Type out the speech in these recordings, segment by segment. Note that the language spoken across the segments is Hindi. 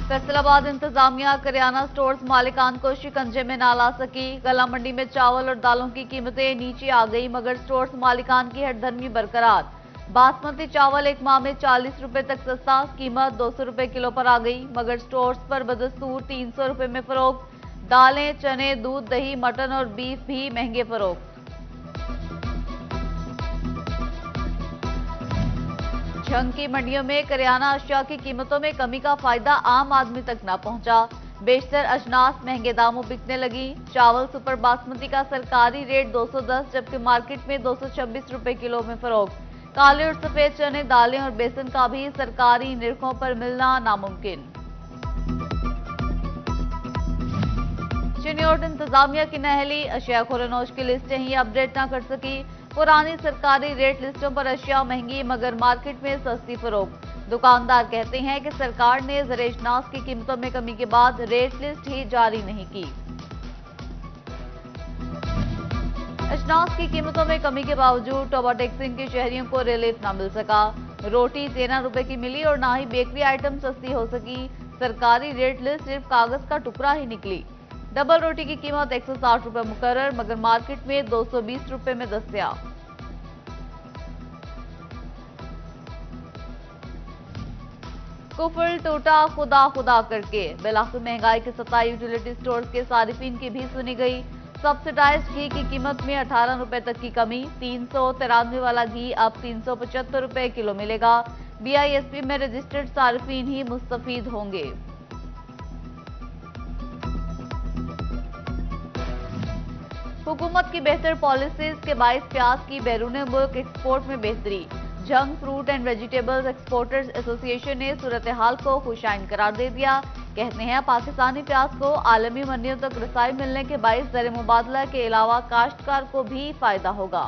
फैसलाबाद इंतजामिया करियाना स्टोर्स मालिकान को शिकंजे में ना ला सकी। गला मंडी में चावल और दालों की कीमतें नीचे आ गई, मगर स्टोर्स मालिकान की हठधर्मी बरकरार। बासमती चावल एक माह में 40 रुपए तक सस्ता, कीमत 200 रुपए किलो पर आ गई, मगर स्टोर्स पर बदस्तूर 300 रुपए में फरोख्त। दालें, चने, दूध, दही, मटन और बीफ भी महंगे फरोख्त। झंग की मंडियों में करियाना अशिया की कीमतों में कमी का फायदा आम आदमी तक न पहुंचा। बेशतर अजनास महंगे दामों बिकने लगी। चावल सुपर बासमती का सरकारी रेट 210, जबकि मार्केट में 226 रुपए किलो में फरोख्त। काले और सफेद चने, दालें और बेसन का भी सरकारी निरखों पर मिलना नामुमकिन। चिन्योट इंतजामिया की नहली, अशिया खुरनोश की लिस्टें ही अपडेट न कर सकी। पुरानी सरकारी रेट लिस्टों पर अशिया महंगी, मगर मार्केट में सस्ती फरोख्त। दुकानदार कहते हैं कि सरकार ने ज़र अजनास की कीमतों में कमी के बाद रेट लिस्ट ही जारी नहीं की। अजनास की कीमतों में कमी के बावजूद टोबा टैक्सिंग के शहरियों को रिलीफ न मिल सका। रोटी 13 रुपए की मिली और ना ही बेकरी आइटम सस्ती हो सकी। सरकारी रेट लिस्ट सिर्फ कागज का टुकड़ा ही निकली। डबल रोटी की कीमत 160 रुपए मुकर्रर, मगर मार्केट में 220 रुपए में दस्तयाब। कुफर टूटा खुदा खुदा करके, बिलाखिर महंगाई के सताई यूटिलिटी स्टोर्स के सारिफिन की भी सुनी गई। सब्सिडाइज्ड घी की कीमत में 18 रुपए तक की कमी। 393 वाला घी अब 375 रुपए किलो मिलेगा। BISP में रजिस्टर्ड सारिफिन ही मुस्तफीद होंगे। हुकूमत की बेहतर पॉलिसीज के बाइस प्याज की बैरून मुल्क एक्सपोर्ट में बेहतरी। जंग fruit and vegetables exporters association ने सूरत हाल को खुशाइन करार दे दिया। कहते हैं पाकिस्तानी प्याज को आलमी मंडियों तक रसाई मिलने के बाइस ज़र मुबादला के अलावा काश्तकार को भी फायदा होगा।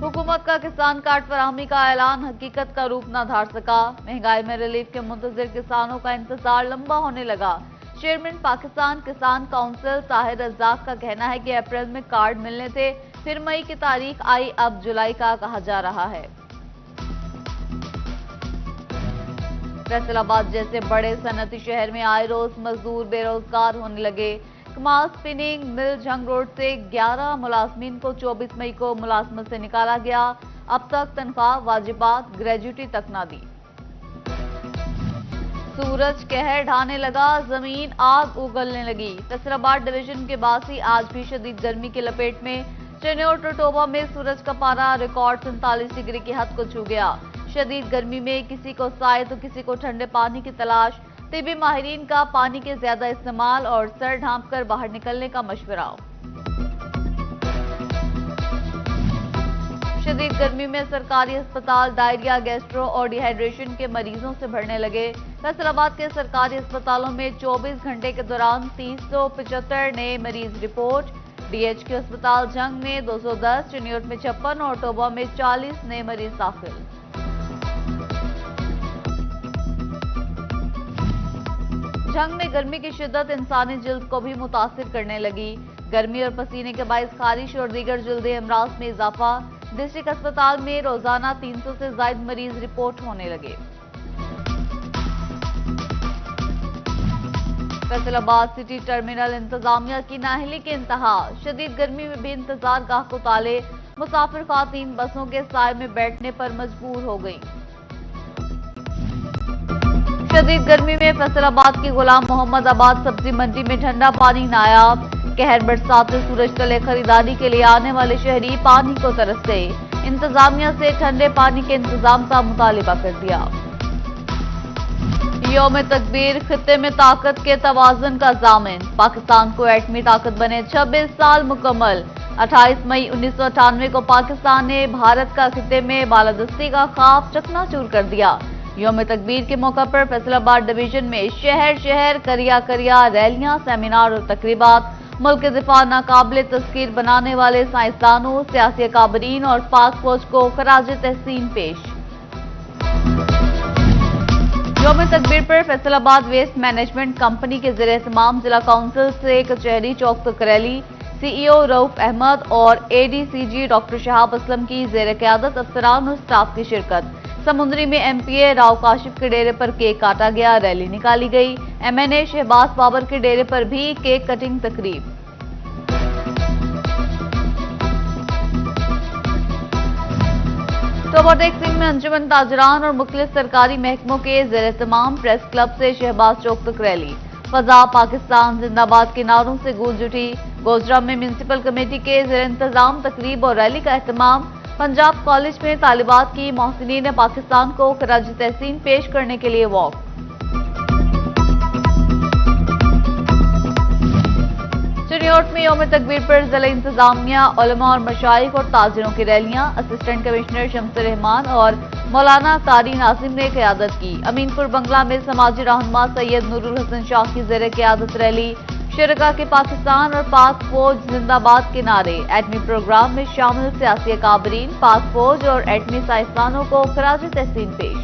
हुकूमत का किसान कार्ड फराहमी का ऐलान हकीकत का रूप न धार सका। महंगाई में रिलीफ के मुंतजिर किसानों का इंतजार लंबा होने लगा। चेयरमैन पाकिस्तान किसान काउंसिल ताहिर रज़ाक का कहना है कि अप्रैल में कार्ड मिलने थे, फिर मई की तारीख आई, अब जुलाई का कहा जा रहा है। फैसलाबाद जैसे बड़े सनती शहर में आए रोज मजदूर बेरोजगार होने लगे। कमाल स्पिनिंग मिल झंग रोड से 11 मुलाजमीन को 24 मई को मुलाजमत से निकाला गया। अब तक तनख्वाह, वाजिबात, ग्रेजुटी तक ना दी। सूरज कहर ढाने लगा, जमीन आग उगलने लगी। फैसलाबाद डिवीजन के बासी आज भी शदीद गर्मी की लपेट में। चिन्योट और टोबा में सूरज का पारा रिकॉर्ड 47 डिग्री की हद को छू गया। शदीद गर्मी में किसी को साए तो किसी को ठंडे पानी की तलाश। तिबी माहिरीन का पानी के ज्यादा इस्तेमाल और सर ढांप कर बाहर निकलने का मशवरा। शदीद गर्मी में सरकारी अस्पताल डायरिया, गैस्ट्रो और डिहाइड्रेशन के मरीजों से भरने लगे। फैसलाबाद के सरकारी अस्पतालों में 24 घंटे के दौरान 375 नए मरीज रिपोर्ट। DHQ अस्पताल जंग में 210, चिन्योट में 56 और टोबा में 40 नए मरीज दाखिल। जंग में गर्मी की शिद्दत इंसानी जिल्द को भी मुतासिर करने लगी। गर्मी और पसीने के बायस खारिश और दीगर जिल्दी अमराज में इजाफा। डिस्ट्रिक्ट अस्पताल में रोजाना 300 से ज्यादा मरीज रिपोर्ट होने लगे। फैसलाबाद सिटी टर्मिनल इंतजामिया की नाहली के इंतहा। शदीद गर्मी में भी इंतजार गाह को ताले। मुसाफिर खातीन बसों के साए में बैठने पर मजबूर हो गई। शदीद गर्मी में फैसलाबाद की गुलाम मोहम्मद आबाद सब्जी मंडी में ठंडा पानी नायाब। कहर बरसात से सूरज तले खरीदारी के लिए आने वाले शहरी पानी को तरस गए। इंतजामिया से ठंडे पानी के इंतजाम का मुतालिबा कर दिया। यौम तकबीर, खित्ते में ताकत के तवाज़ुन का ज़ामिन। पाकिस्तान को एटमी ताकत बने 26 साल मुकम्मल। 28 मई 1998 को पाकिस्तान ने भारत का खित्ते में बालादस्ती का ख्वाब चकनाचूर कर दिया। यौम तकबीर के मौका पर फैसलाबाद डिवीजन में शहर शहर करिया करिया रैलियां, सेमिनार और तकरीबात। मुल्क दिफा नाकाबिल तस्कीर बनाने वाले साइंसदानों, सियासी काबरीन और पाक फौज को खराज तहसीन पेश। यौम तकबीर पर फैसलाबाद वेस्ट मैनेजमेंट कंपनी के ज़रिए तमाम जिला काउंसिल से कचहरी चौक तक रैली। सीईओ रऊफ अहमद और एडीसीजी डॉक्टर शहाब असलम की जेर क़यादत अफसरान और स्टाफ की शिरकत। समुद्री में एमपीए राव काशिफ के डेरे पर केक काटा गया, रैली निकाली गई। एमएनए शहबाज बाबर के डेरे पर भी केक कटिंग तकरीब। ओवरटेक्सिंग में अंजुमन ताजरान और मुख्तलिफ सरकारी महकमों के ज़ेर-ए-तमाम प्रेस क्लब से शहबाज चौक तक रैली। फजा पाकिस्तान जिंदाबाद के नारों से गूंज उठी। गोजरा में म्यूनिसिपल कमेटी के ज़ेर इंतजाम तकरीब और रैली का एहतमाम। पंजाब कॉलेज में तालिबात की मोहसिनीन पाकिस्तान को खराज तहसीन पेश करने के लिए वॉक। चिन्योट में यौम तकबीर पर जिला इंतजामिया, उलमा और मशाइख और ताजिरों की रैलियां। असिस्टेंट कमिश्नर शम्स रहमान और मौलाना कारी नाजिम ने क़यादत की। अमीनपुर बंगला में समाजी रहनुमा सैयद नूरुल हसन शाह की ज़ेर क़यादत रैली। शुरका के पाकिस्तान और पाक फौज जिंदाबाद के नारे। एटमी प्रोग्राम में शामिल सियासी अकाबरीन, पाक फौज और एटमी साइंसदानों को खराज तहसीन पेश।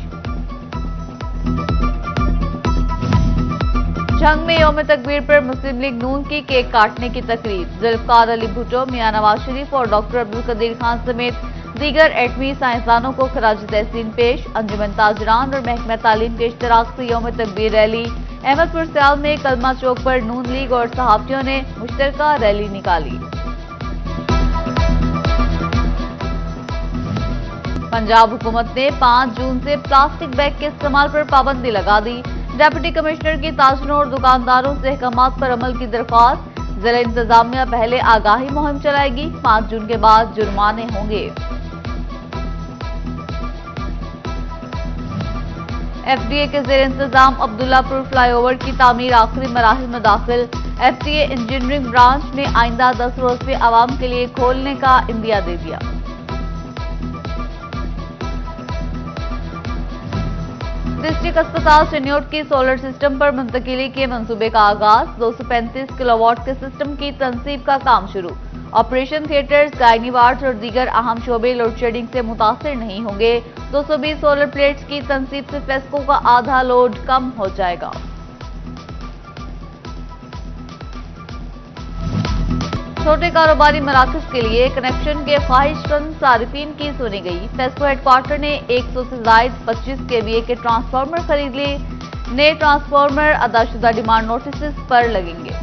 जंग में यौम तकबीर पर मुस्लिम लीग नून की केक काटने की तकरीब। जुल्फकार अली भुट्टो, मियां नवाज शरीफ और डॉक्टर अब्दुल कदीर खान समेत दीगर एटमी साइंसदानों को खराज तहसीन पेश। अंजुमन ताजरान और महकमा तालीम के इश्तराक से यौम तकबीर रैली। अहमदपुर सियाल में कलमा चौक पर नून लीग और सहाफियों ने मुश्तरका रैली निकाली। पंजाब हुकूमत ने 5 जून से प्लास्टिक बैग के इस्तेमाल पर पाबंदी लगा दी। डिप्टी कमिश्नर की ताजरों और दुकानदारों से अहकामात पर अमल की दरख्वास्त। जिला इंतजामिया पहले आगाही मुहिम चलाएगी, 5 जून के बाद जुर्माने होंगे। एफडीए के जेर इंतजाम अब्दुल्लापुर फ्लाईओवर की तामीर आखिरी मराहिल में दाखिल। एफडीए इंजीनियरिंग ब्रांच ने आइंदा 10 रोज में आवाम के लिए खोलने का इंदिया दे दिया। डिस्ट्रिक्ट अस्पताल चिन्योट की सोलर सिस्टम पर मुंतकिली के मंसूबे का आगाज। 235 किलोवाट के सिस्टम की तनसीब का काम शुरू। ऑपरेशन थिएटर्स, गायनी वार्ड्स और दीगर अहम शोबे लोड शेडिंग से मुतासिर नहीं होंगे। 220 सोलर प्लेट्स की तनसीब से फेस्को का आधा लोड कम हो जाएगा। छोटे कारोबारी मराकज के लिए कनेक्शन के ख्वाहिशमंद सारिफीन की सुनी गई। फेस्को हेडक्वार्टर ने 100 से ज्यादा 25 केवीए के ट्रांसफार्मर खरीद लिए। नए ट्रांसफार्मर अदाशुदा डिमांड नोटिस पर लगेंगे।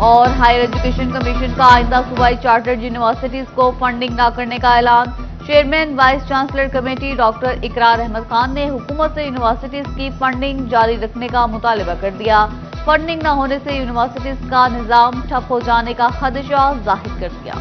और हायर एजुकेशन कमीशन का आइंदा सूबाई चार्टर्ड यूनिवर्सिटीज को फंडिंग न करने का ऐलान। Chairman vice chancellor committee doctor इकरार अहमद खान ने हुकूमत से यूनिवर्सिटीज की फंडिंग जारी रखने का मुतालबा कर दिया। फंडिंग न होने से यूनिवर्सिटीज का निजाम ठप हो जाने का खदशा जाहिर कर दिया।